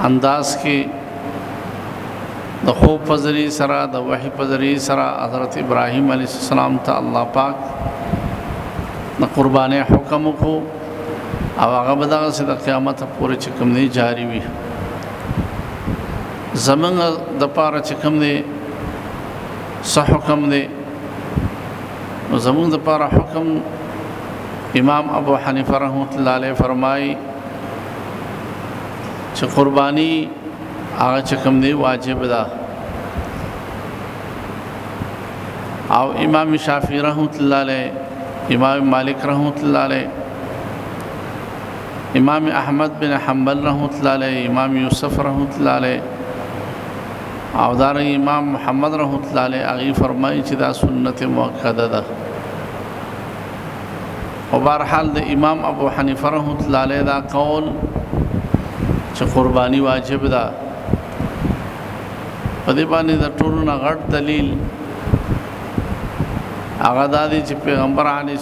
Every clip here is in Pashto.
انداز کې د خوب په ذریعه سره د وحی په ذریعه سره حضرت ابراهیم علیه السلام ته الله پاک د قربانۍ حکم وکړو او هغه به دغسې د قیامت پورې چې کوم دی جاري وي. زمونږ دپاره چې کوم دی څه حکم دی؟ نو زمونږ دپاره حکم امام ابو حنیفه رحمت الله علیه فرمایي چې قربانی هغه چې کوم دی واجب ده، او امام شافعی رحمت الله علیه، امام مالک رحمت الله علیه، امام احمد بن حنبل رحمت الله علیه، امام یوسف رحمت الله علیه او دارنګه امام محمد رحمت الله علیه هغه فرمایي چې دا سنت مؤکده ده. او بهرحال د امام ابو حنیفه رحمت الله علیه دا قول چې قربانی واجب ده، په دې باندې د ټولو نه غټ دلیل هغه دا دی چې پیغمبر علیه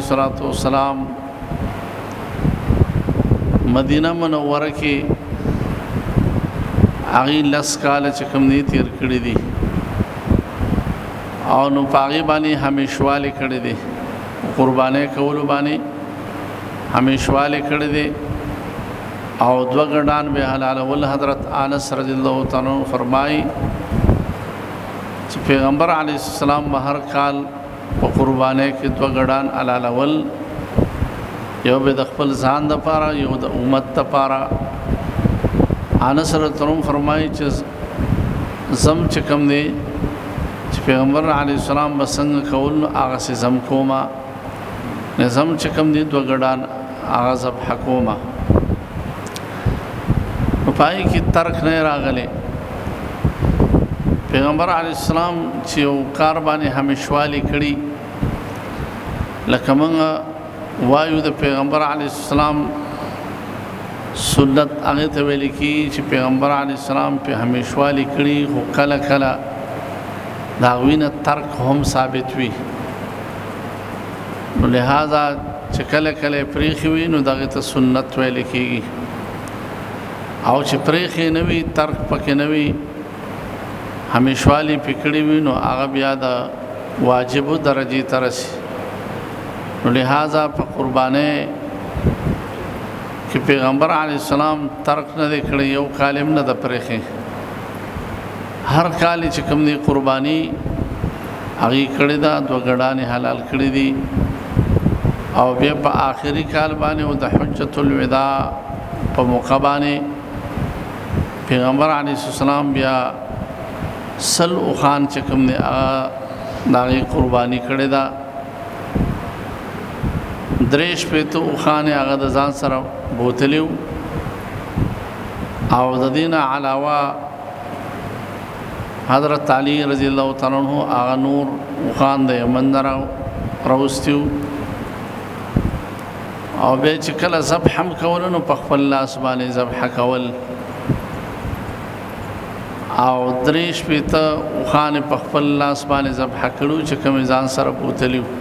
الصلاۃ والسلام مدینه منوره کې هغه لس کاله چې کوم دی تیر کړی دي او نو پاغي باندې همیشواله کړی دي، قربانې کول باندې همیشواله کړی دي او دو غډان به حلال ول. حضرت انس رضی الله تعالی عنہ فرمایي چې پیغمبر علیه السلام هر کال په قربانې کې دو غډان حلال ول، یو به د خپل ځان د پاره یو د امت د پاره. انس رضی الله عنه فرمایي چې زم چې کوم دی چې پیغمبر علیه السلام بسنګ کول هغه سي زم کوما، نظم چې کوم دی دو غډان هغه ذبح کوما. پای کې ترک نه راغلی. پیغمبر علیه السلام چې یو کار باندې همیشوالی کړي، لکه موږ وایو د پیغمبر علیه السلام سنت هغه ته ویل کېږي چې پیغمبر علیه السلام په همیشوالی کړي، خو کله کله د هغوی نه ترک هم ثابت وي. نو لہذا چې کله کله پرېښي وي نو دغې ته سنت ویل کېږي، او چې پرېښې نه وي ترک پکې نه وي همیشوالی پکړې وي نو هغه بیا د واجبو درجې ته رسي. نو لہذا په قربانۍ کې پیغمبر علیه السلام ترک نه دی کړی، یو کالم نه د پرېښې، هر کال چې کوم دی قرباني هغې کړې ده، دوه غډانې حلال کړې دي. او بیا په آخري کال باندې او د حجة الوداع په موقع باندې پیغمبر علیه السلام بیا سل اوخان چې کوم دی هغه د هغې قرباني کړې ده. درې شپېته اوښانې هغه د ځان سره بوتلي وو، او د دې نه علاوه حضرت علی رضی الله تعالی عنہ هغه نور اوښان د یمن نه راوستي وو، او بیا چې کله ذبح هم کول نو په خپل لاس باندې ذبح کول، او درې شپېته اوښانې په خپل لاس باندې ذبح کړو چې کومې ځان سره بوتلي وو.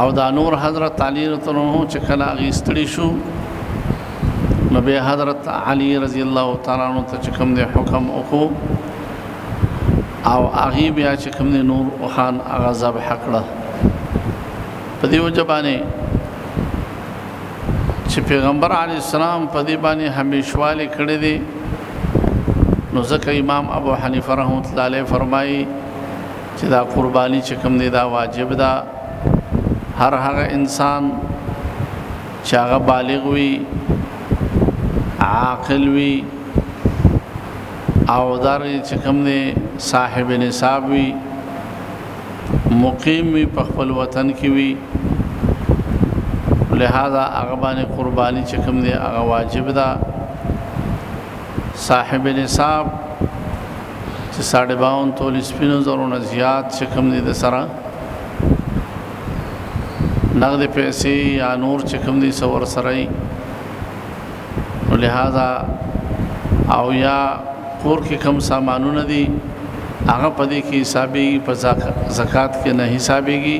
او دا نور حضرت علی رضی الله عنه چې کله هغې ستړي شو نو بیا حضرت علی رضی الله تعالی عنہ ته چې کوم دی حکم وکړو او هغې بیا چې کوم دی نور اوښان هغه ذبح کړه. په دې وجه باندې چې پیغمبر علیه السلام په دې باندې همیشوالی کړی دی، نو ځکه امام ابو حنیفه رحمت الله علیه فرمایي چې دا قربانی چې کوم دی دا واجب ده. هر هغه انسان چې هغه بالغ وي، عاقل وي، او دار چې کوم دی صاحب نصاب وي، مقیم وي، په خپل وطن کې وي، لہذا هغه باندې قربانی چې کوم دی هغه واجب ده. صاحب نصاب چې 52 تول سپینو زرو نه زیات چې کوم دی د سره نقد پیسې یا نور چې کوم دی سور سره ای، نو لہذا او یا کور کې کم سامانونه دي هغه په دې کې حسابېږي، په زکات کې نه حسابېږي.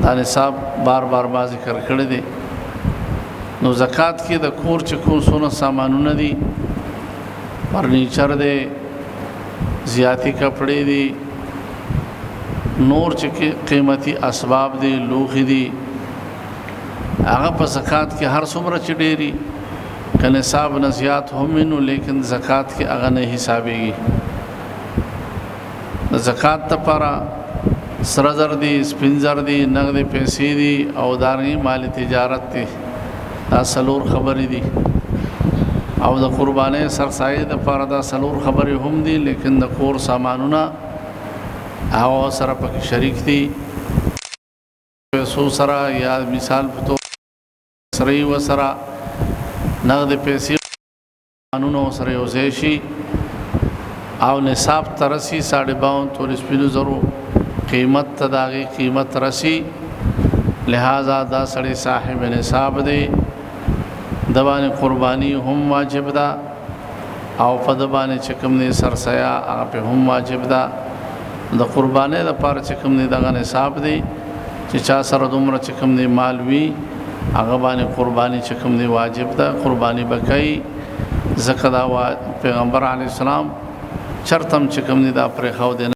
دا نصاب بار بار ما ذکر کړی دی. نو زکات کې د کور چې کوم څونه سامانونه دي فرنیچر دی زیاتی کپڑے دي نور چې قیمتي اسباب دي لوښي دي هغه په زکات کې هر څومره چې ډېری که نصاب نه زیات هم نو لیکن زکات کې هغه نه حسابېږي د زکات لپاره سره زر دي سپین زر دي نغدې پیسې دي او دارنګې مالي تجارت دي دا څلور خبرې دي او د قربانۍ سرسایې دپاره دا څلور خبرې هم دي لیکن د کور سامانونه هغه سره پکې شریک دي پیسو سره یا مثال په توګه سره یې ورسره نغدې پیسې قانونو سره یوځای شي او نصاب ته رسي 52 تولې سپینو زرو قیمت ته د هغې قیمت رسي لہذا دا سړی صاحب نصاب دی د باندې قرباني هم واجب ده او په د باندې چې کوم دی سرسایه هغه پې هم واجب ده د قربانۍ لپاره چې کوم دی دغه نصاب دی چې چا سره دومره چې کوم دی مال وي هغه باندې قرباني چې کوم دی واجب ده قرباني به کوي ځکه دا پیغمبر علیه السلام چرته هم چې کوم دی دا پرېښودی